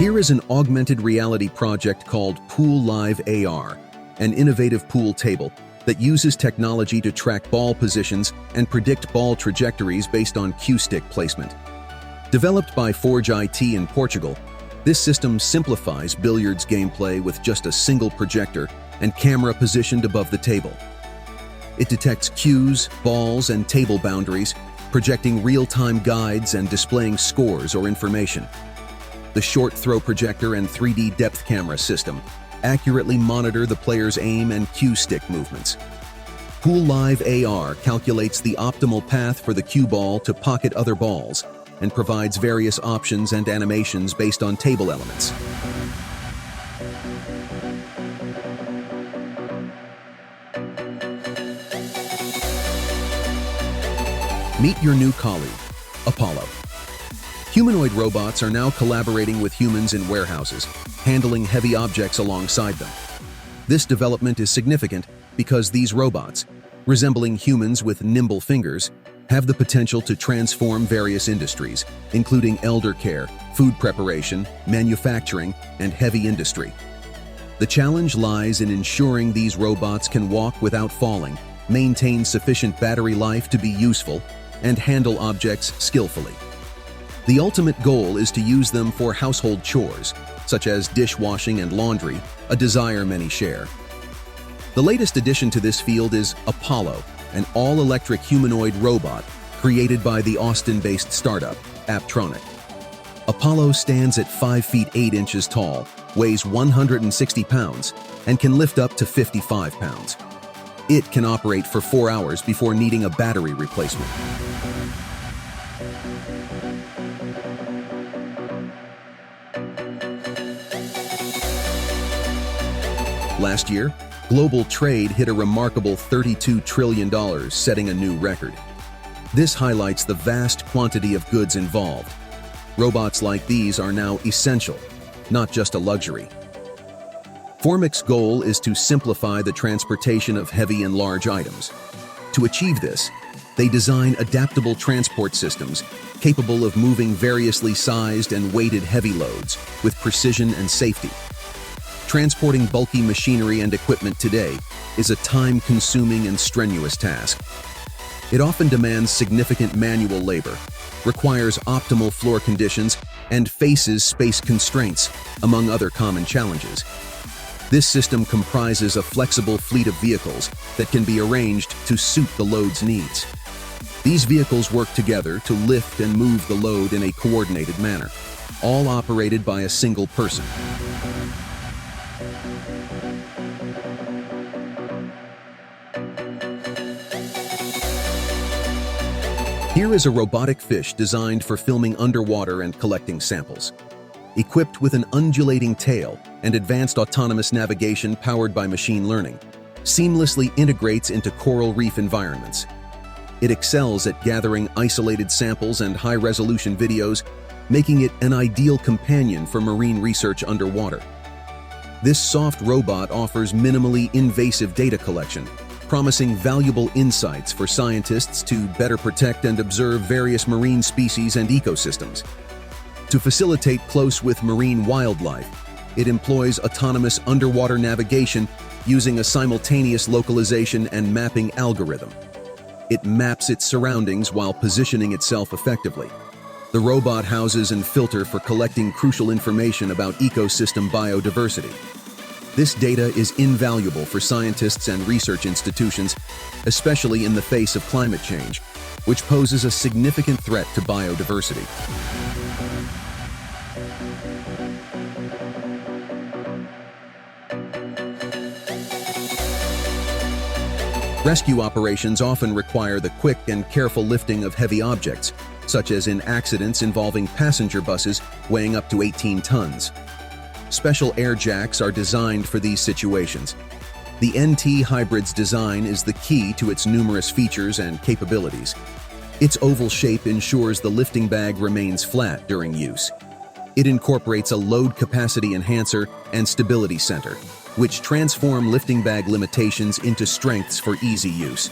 Here is an augmented reality project called Pool Live AR, an innovative pool table that uses technology to track ball positions and predict ball trajectories based on cue stick placement. Developed by Forge IT in Portugal, this system simplifies billiards gameplay with just a single projector and camera positioned above the table. It detects cues, balls, and table boundaries, projecting real-time guides and displaying scores or information. The short throw projector and 3D depth camera system accurately monitor the player's aim and cue stick movements. Pool Live AR calculates the optimal path for the cue ball to pocket other balls and provides various options and animations based on table elements. Meet your new colleague, Apollo. Humanoid robots are now collaborating with humans in warehouses, handling heavy objects alongside them. This development is significant because these robots, resembling humans with nimble fingers, have the potential to transform various industries, including elder care, food preparation, manufacturing, and heavy industry. The challenge lies in ensuring these robots can walk without falling, maintain sufficient battery life to be useful, and handle objects skillfully. The ultimate goal is to use them for household chores, such as dishwashing and laundry, a desire many share. The latest addition to this field is Apollo, an all-electric humanoid robot created by the Austin-based startup, Apptronic. Apollo stands at 5 feet 8 inches tall, weighs 160 pounds, and can lift up to 55 pounds. It can operate for 4 hours before needing a battery replacement. Last year, global trade hit a remarkable $32 trillion, setting a new record. This highlights the vast quantity of goods involved. Robots like these are now essential, not just a luxury. FORMIC's goal is to simplify the transportation of heavy and large items. To achieve this, they design adaptable transport systems capable of moving variously sized and weighted heavy loads with precision and safety. Transporting bulky machinery and equipment today is a time-consuming and strenuous task. It often demands significant manual labor, requires optimal floor conditions, and faces space constraints, among other common challenges. This system comprises a flexible fleet of vehicles that can be arranged to suit the load's needs. These vehicles work together to lift and move the load in a coordinated manner, all operated by a single person. Here is a robotic fish designed for filming underwater and collecting samples. Equipped with an undulating tail and advanced autonomous navigation powered by machine learning, seamlessly integrates into coral reef environments. It excels at gathering isolated samples and high-resolution videos, making it an ideal companion for marine research underwater. This soft robot offers minimally invasive data collection, promising valuable insights for scientists to better protect and observe various marine species and ecosystems. To facilitate close with marine wildlife, it employs autonomous underwater navigation using a simultaneous localization and mapping algorithm. It maps its surroundings while positioning itself effectively. The robot houses and filter for collecting crucial information about ecosystem biodiversity. This data is invaluable for scientists and research institutions, especially in the face of climate change, which poses a significant threat to biodiversity. Rescue operations often require the quick and careful lifting of heavy objects, such as in accidents involving passenger buses weighing up to 18 tons. Special air jacks are designed for these situations. The NT Hybrid's design is the key to its numerous features and capabilities. Its oval shape ensures the lifting bag remains flat during use. It incorporates a load capacity enhancer and stability center, which transform lifting bag limitations into strengths for easy use.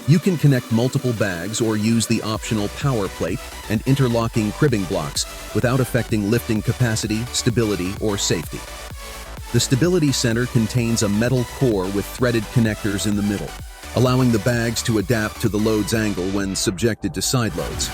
You can connect multiple bags or use the optional power plate and interlocking cribbing blocks without affecting lifting capacity, stability, or safety. The stability center contains a metal core with threaded connectors in the middle, allowing the bags to adapt to the load's angle when subjected to side loads.